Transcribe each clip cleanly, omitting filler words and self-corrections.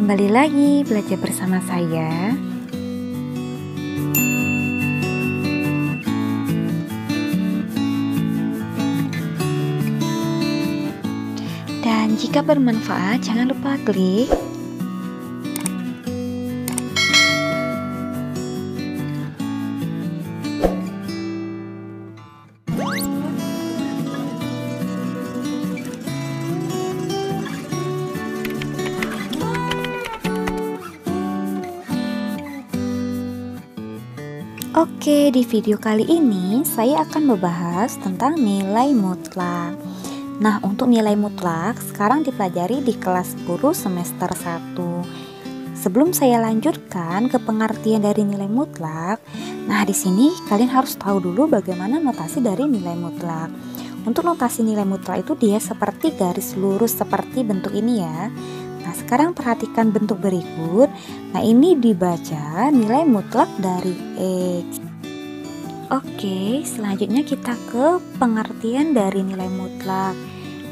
Kembali lagi belajar bersama saya. Dan jika bermanfaat, jangan lupa klik Oke, di video kali ini saya akan membahas tentang nilai mutlak. Nah, untuk nilai mutlak sekarang dipelajari di kelas 10 semester 1. Sebelum saya lanjutkan ke pengertian dari nilai mutlak, nah di sini kalian harus tahu dulu bagaimana notasi dari nilai mutlak. Untuk notasi nilai mutlak itu dia seperti garis lurus seperti bentuk ini ya. Nah, sekarang perhatikan bentuk berikut. Nah, ini dibaca nilai mutlak dari X. Oke, selanjutnya kita ke pengertian dari nilai mutlak.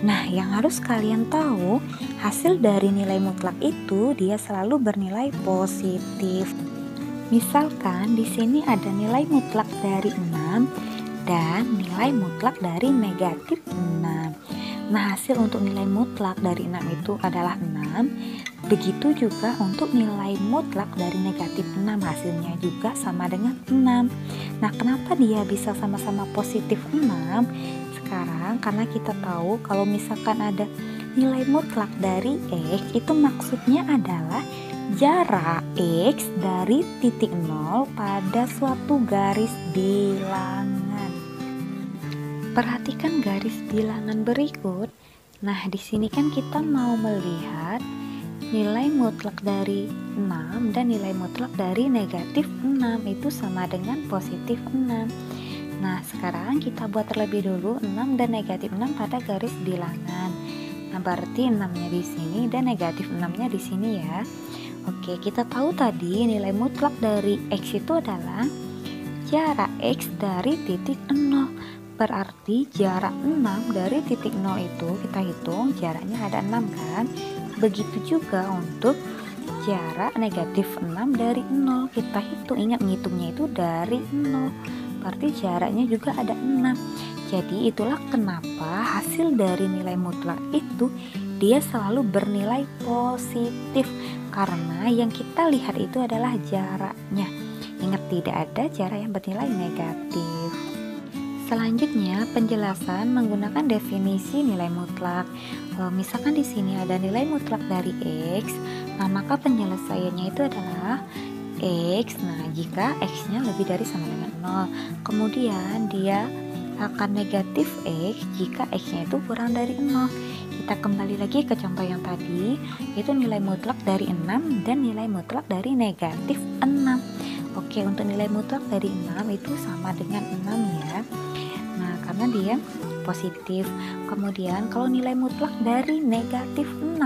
Nah, yang harus kalian tahu, hasil dari nilai mutlak itu dia selalu bernilai positif. Misalkan di sini ada nilai mutlak dari 6 dan nilai mutlak dari negatif 6. Nah, hasil untuk nilai mutlak dari 6 itu adalah 6. Begitu juga untuk nilai mutlak dari negatif 6, hasilnya juga sama dengan 6. Nah, kenapa dia bisa sama-sama positif 6? Sekarang karena kita tahu kalau misalkan ada nilai mutlak dari X, itu maksudnya adalah jarak X dari titik 0 pada suatu garis bilangan. Perhatikan garis bilangan berikut. Nah, di sini kan kita mau melihat nilai mutlak dari 6 dan nilai mutlak dari negatif 6 itu sama dengan positif 6. Nah, sekarang kita buat terlebih dulu 6 dan negatif 6 pada garis bilangan. Nah, berarti 6-nya di sini dan negatif 6-nya di sini ya. Oke, kita tahu tadi nilai mutlak dari X itu adalah jarak X dari titik 0. Berarti jarak 6 dari titik 0 itu kita hitung jaraknya ada 6 kan. Begitu juga untuk jarak negatif 6 dari 0. Kita hitung, ingat ngitungnya itu dari 0. Berarti jaraknya juga ada 6. Jadi itulah kenapa hasil dari nilai mutlak itu dia selalu bernilai positif. Karena yang kita lihat itu adalah jaraknya. Ingat, tidak ada jarak yang bernilai negatif. Selanjutnya, penjelasan menggunakan definisi nilai mutlak. Misalkan di sini ada nilai mutlak dari X, nah maka penyelesaiannya itu adalah X. Nah, jika X-nya lebih dari sama dengan 0, kemudian dia akan negatif X jika X-nya itu kurang dari 0. Kita kembali lagi ke contoh yang tadi, yaitu nilai mutlak dari 6 dan nilai mutlak dari negatif 6. Oke, untuk nilai mutlak dari 6 itu sama dengan 6 ya. Nah, karena dia positif. Kemudian kalau nilai mutlak dari negatif 6,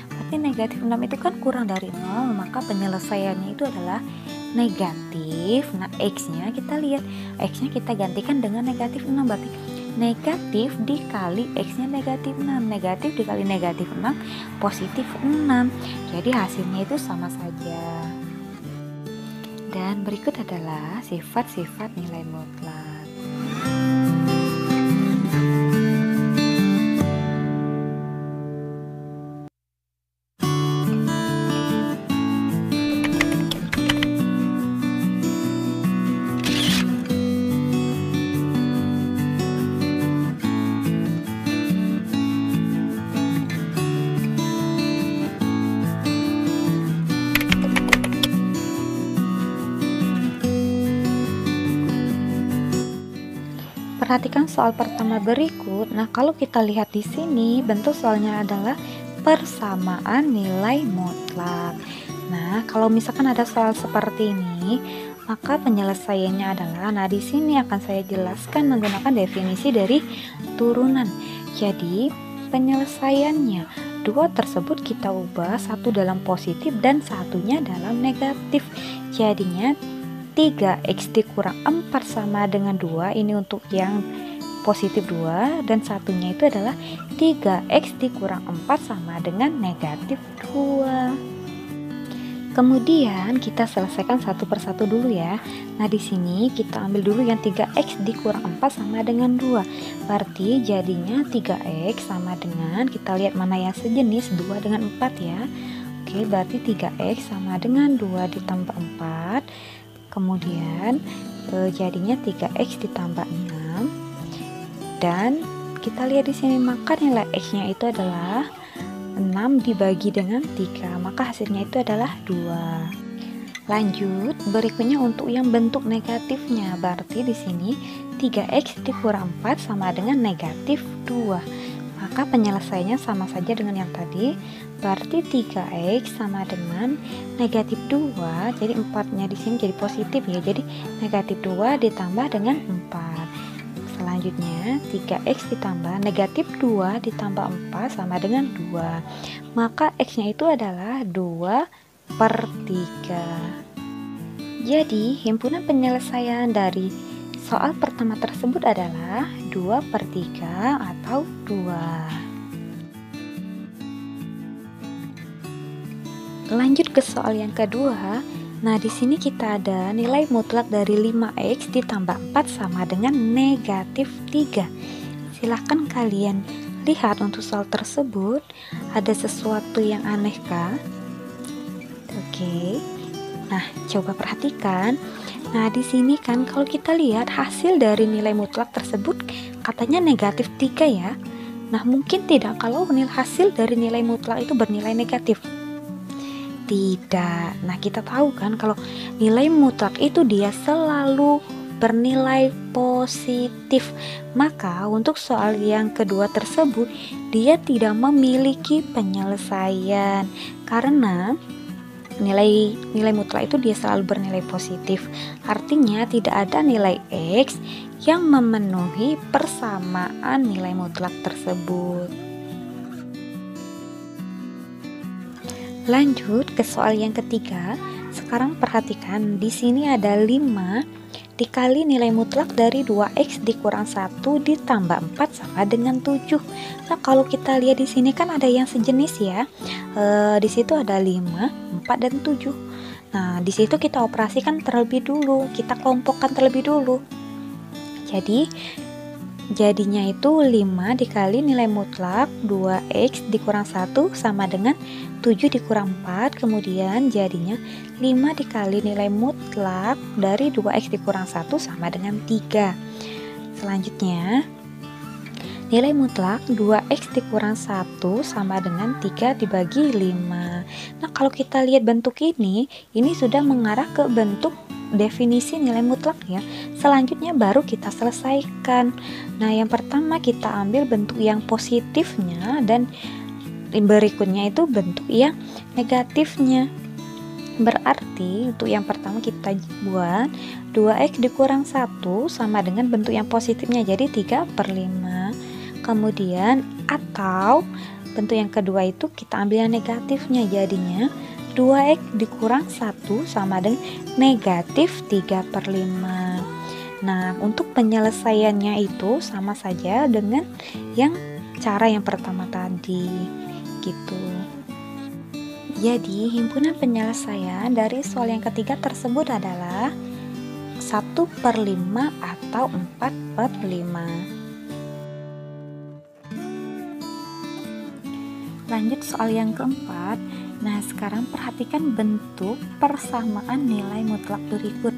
berarti negatif 6 itu kan kurang dari 0, maka penyelesaiannya itu adalah negatif. Nah, X-nya kita lihat, X-nya kita gantikan dengan negatif 6, berarti negatif dikali X-nya negatif 6. Negatif dikali negatif 6, positif 6. Jadi hasilnya itu sama saja. Dan berikut adalah sifat-sifat nilai mutlak. Perhatikan soal pertama berikut. Nah, kalau kita lihat di sini, bentuk soalnya adalah persamaan nilai mutlak. Nah, kalau misalkan ada soal seperti ini, maka penyelesaiannya adalah, nah di sini akan saya jelaskan menggunakan definisi dari turunan. Jadi, penyelesaiannya dua tersebut kita ubah, satu dalam positif dan satunya dalam negatif. Jadinya 3x dikurang 4 sama dengan 2, ini untuk yang positif 2, dan satunya itu adalah 3x dikurang 4 sama dengan negatif 2. Kemudian kita selesaikan satu persatu dulu ya. Nah, di sini kita ambil dulu yang 3x dikurang 4 sama dengan 2. Berarti jadinya 3x sama dengan, kita lihat mana yang sejenis, 2 dengan 4 ya. Oke, berarti 3x sama dengan 2 ditambah 4. Kemudian jadinya 3x ditambah 6. Dan kita lihat di sini, maka nilai x-nya itu adalah 6 dibagi dengan 3, maka hasilnya itu adalah 2. Lanjut, berikutnya untuk yang bentuk negatifnya, berarti di sini 3x dikurang 4 sama dengan negatif 2. Maka penyelesaiannya sama saja dengan yang tadi, berarti 3x sama dengan negatif 2, jadi 4-nya di sini jadi positif ya, jadi negatif 2 ditambah dengan 4. Selanjutnya 3x ditambah negatif 2 ditambah 4 sama dengan 2, maka x-nya itu adalah 2/3. Jadi himpunan penyelesaian dari soal pertama tersebut adalah 2/3 atau 2. Lanjut ke soal yang kedua. Nah, di sini kita ada nilai mutlak dari 5x ditambah 4 sama dengan negatif 3. Silahkan kalian lihat untuk soal tersebut, ada sesuatu yang aneh kah? Oke. Nah, coba perhatikan. Nah, di sini kan kalau kita lihat hasil dari nilai mutlak tersebut katanya negatif 3 ya. Nah, mungkin tidak kalau hasil dari nilai mutlak itu bernilai negatif. Tidak. Nah, kita tahu kan kalau nilai mutlak itu dia selalu bernilai positif. Maka untuk soal yang kedua tersebut dia tidak memiliki penyelesaian karena nilai mutlak itu dia selalu bernilai positif. Artinya tidak ada nilai x yang memenuhi persamaan nilai mutlak tersebut. Lanjut ke soal yang ketiga. Sekarang perhatikan, di sini ada 5 dikali nilai mutlak dari 2x dikurang 1 ditambah 4 sama dengan 7. Nah, kalau kita lihat di sini kan ada yang sejenis ya. Di situ ada 5, 4 dan 7. Nah, di situ kita operasikan terlebih dulu, kita kelompokkan terlebih dulu. Jadinya itu 5 dikali nilai mutlak 2x dikurang 1 sama dengan 7 dikurang 4, kemudian jadinya 5 dikali nilai mutlak dari 2x dikurang 1 sama dengan 3. Selanjutnya nilai mutlak 2x dikurang 1 sama dengan 3 dibagi 5. Nah, kalau kita lihat bentuk ini sudah mengarah ke bentuk definisi nilai mutlak ya. Selanjutnya baru kita selesaikan. Nah, yang pertama kita ambil bentuk yang positifnya dan berikutnya itu bentuk yang negatifnya. Berarti untuk yang pertama kita buat 2x dikurang 1 sama dengan bentuk yang positifnya, jadi 3/5. Kemudian atau bentuk yang kedua itu kita ambil yang negatifnya, jadinya 2x dikurang 1 sama dengan negatif 3/5. Nah, untuk penyelesaiannya itu sama saja dengan yang cara yang pertama tadi gitu. Jadi himpunan penyelesaian dari soal yang ketiga tersebut adalah 1/5 atau 4/5. Lanjut soal yang keempat. Nah, sekarang perhatikan bentuk persamaan nilai mutlak berikut.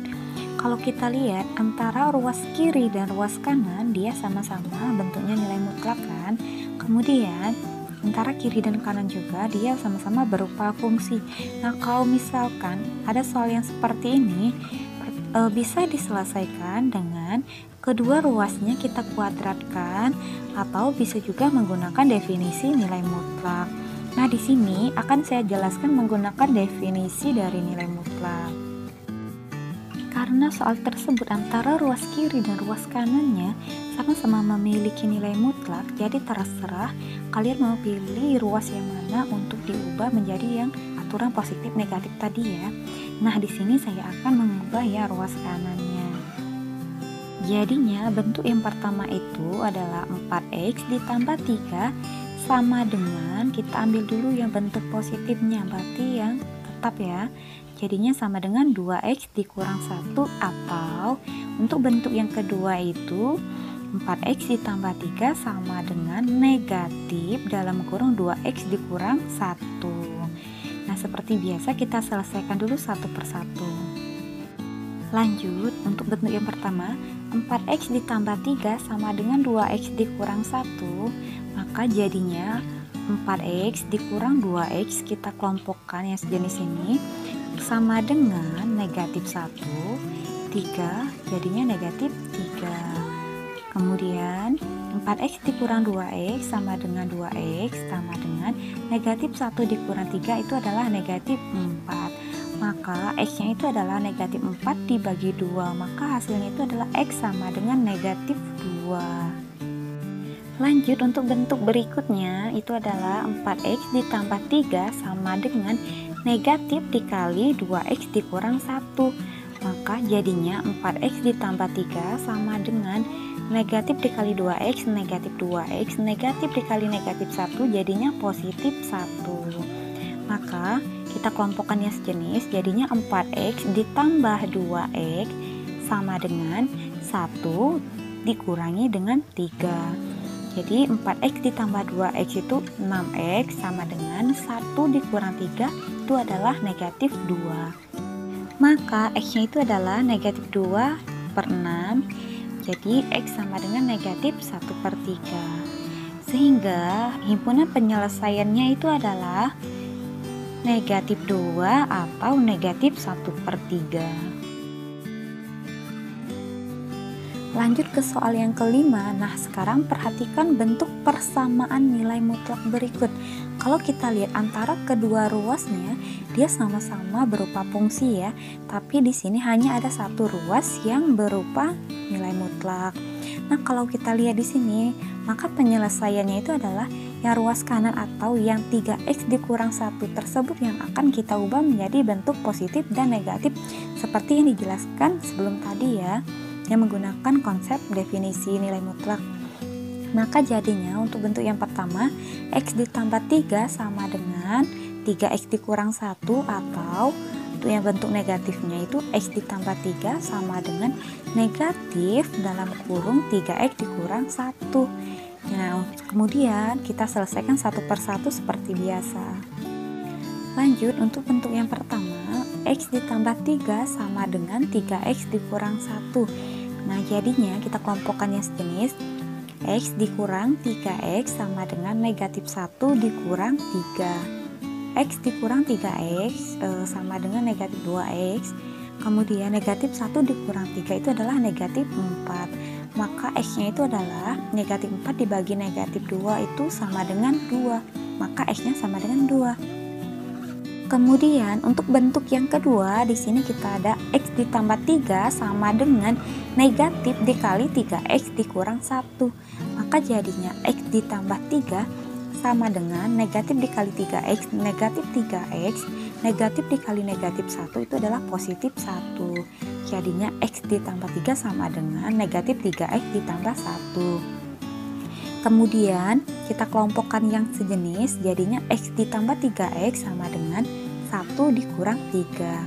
Kalau kita lihat antara ruas kiri dan ruas kanan dia sama-sama bentuknya nilai mutlak kan. Kemudian antara kiri dan kanan juga dia sama-sama berupa fungsi. Nah, kalau misalkan ada soal yang seperti ini bisa diselesaikan dengan kedua ruasnya kita kuadratkan atau bisa juga menggunakan definisi nilai mutlak. Nah, di sini akan saya jelaskan menggunakan definisi dari nilai mutlak. Karena soal tersebut antara ruas kiri dan ruas kanannya sama-sama memiliki nilai mutlak, jadi terserah kalian mau pilih ruas yang mana untuk diubah menjadi yang aturan positif negatif tadi ya. Nah, di sini saya akan mengubah ya ruas kanannya. Jadinya bentuk yang pertama itu adalah 4x ditambah 3 sama dengan, kita ambil dulu yang bentuk positifnya, berarti yang tetap ya. Jadinya sama dengan 2x dikurang 1, atau untuk bentuk yang kedua itu 4x ditambah 3 sama dengan negatif dalam kurung 2x dikurang 1. Nah, seperti biasa kita selesaikan dulu satu persatu. Lanjut, untuk bentuk yang pertama, 4x ditambah 3 sama dengan 2x dikurang 1, maka jadinya 4x dikurang 2x kita kelompokkan yang sejenis ini sama dengan negatif 1, 3 jadinya negatif 3. Kemudian 4x dikurang 2x sama dengan 2x sama dengan negatif 1 dikurang 3 itu adalah negatif 4. Maka x nya itu adalah negatif 4 dibagi 2, maka hasilnya itu adalah x sama dengan negatif 2. Lanjut, untuk bentuk berikutnya itu adalah 4x ditambah 3 sama dengan negatif dikali 2x dikurang 1. Maka jadinya 4x ditambah 3 sama dengan negatif dikali 2x, negatif 2x, negatif dikali negatif 1 jadinya positif 1. Maka kita kelompokkan yang sejenis, jadinya 4x ditambah 2x sama dengan 1 dikurangi dengan 3. Jadi 4x ditambah 2x itu 6x sama dengan 1 dikurang 3 itu adalah negatif 2. Maka x nya itu adalah negatif 2/6. Jadi x sama dengan negatif 1/3. Sehingga himpunan penyelesaiannya itu adalah negatif 2 atau negatif 1/3. Lanjut ke soal yang kelima. Nah, sekarang perhatikan bentuk persamaan nilai mutlak berikut. Kalau kita lihat antara kedua ruasnya, dia sama-sama berupa fungsi ya, tapi di sini hanya ada satu ruas yang berupa nilai mutlak. Nah, kalau kita lihat di sini, maka penyelesaiannya itu adalah yang ruas kanan atau yang 3x dikurang 1 tersebut yang akan kita ubah menjadi bentuk positif dan negatif seperti yang dijelaskan sebelum tadi ya, yang menggunakan konsep definisi nilai mutlak. Maka jadinya untuk bentuk yang pertama, x ditambah 3 sama dengan 3x dikurang 1, atau untuk yang bentuk negatifnya itu x ditambah 3 sama dengan negatif dalam kurung 3x dikurang 1. Nah, kemudian kita selesaikan satu persatu seperti biasa. Lanjut, untuk bentuk yang pertama, x ditambah 3 sama dengan 3x dikurang 1. Nah, jadinya kita kelompokkan yang sejenis, x dikurang 3x sama dengan negatif 1 dikurang 3. X dikurang 3x sama dengan negatif 2x. Kemudian negatif 1 dikurang 3 itu adalah negatif 4. Maka x nya itu adalah negatif 4 dibagi negatif 2 itu sama dengan 2. Maka x nya sama dengan 2. Kemudian untuk bentuk yang kedua, di sini kita ada x ditambah 3 sama dengan negatif dikali 3x dikurang 1. Maka jadinya x ditambah 3 sama dengan negatif dikali 3x, negatif 3x, negatif dikali negatif 1 itu adalah positif 1. Jadinya x ditambah 3 sama dengan negatif 3x ditambah 1. Kemudian kita kelompokkan yang sejenis, jadinya x ditambah 3x sama dengan 1 dikurang 3.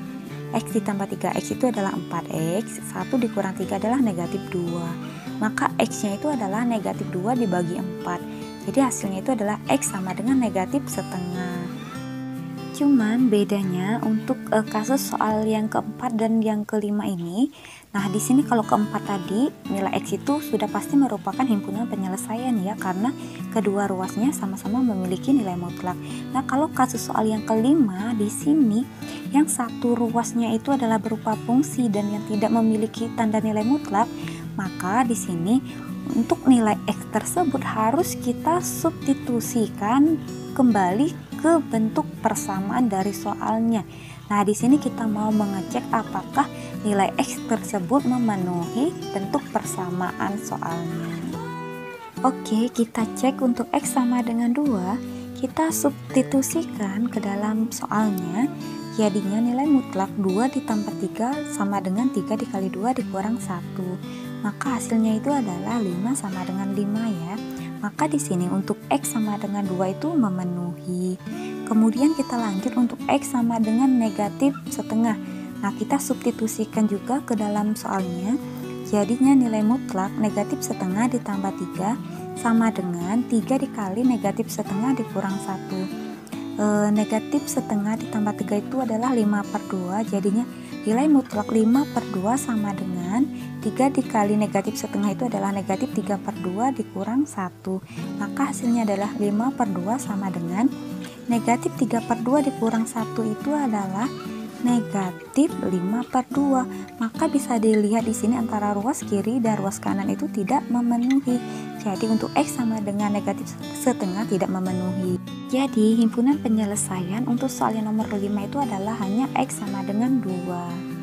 X ditambah 3x itu adalah 4x, 1 dikurang 3 adalah negatif 2. Maka x nya itu adalah negatif 2 dibagi 4. Jadi hasilnya itu adalah x sama dengan negatif setengah. Cuman bedanya untuk kasus soal yang keempat dan yang kelima ini, nah di sini kalau keempat tadi nilai x itu sudah pasti merupakan himpunan penyelesaian ya, karena kedua ruasnya sama-sama memiliki nilai mutlak. Nah, kalau kasus soal yang kelima di sini yang satu ruasnya itu adalah berupa fungsi dan yang tidak memiliki tanda nilai mutlak, maka di sini untuk nilai x tersebut harus kita substitusikan kembali ke bentuk persamaan dari soalnya. Nah, di sini kita mau mengecek apakah nilai x tersebut memenuhi bentuk persamaan soalnya. Oke, kita cek untuk x sama dengan 2, kita substitusikan ke dalam soalnya. Jadinya nilai mutlak 2 ditambah 3 sama dengan 3 dikali 2 dikurang 1. Maka hasilnya itu adalah 5 sama dengan 5 ya. Maka di sini untuk X sama dengan 2 itu memenuhi. Kemudian kita lanjut untuk X sama dengan negatif setengah. Nah, kita substitusikan juga ke dalam soalnya. Jadinya nilai mutlak negatif setengah ditambah 3 sama dengan 3 dikali negatif setengah dikurang 1. Negatif setengah ditambah 3 itu adalah 5/2. Jadinya nilai mutlak 5/2 sama dengan 3 dikali negatif setengah itu adalah negatif 3/2 dikurang 1. Maka hasilnya adalah 5/2 sama dengan negatif 3/2 dikurang 1 itu adalah negatif 5/2. Maka bisa dilihat di sini antara ruas kiri dan ruas kanan itu tidak memenuhi. Jadi untuk X sama dengan negatif setengah tidak memenuhi. Jadi himpunan penyelesaian untuk soal yang nomor 5 itu adalah hanya X sama dengan 2.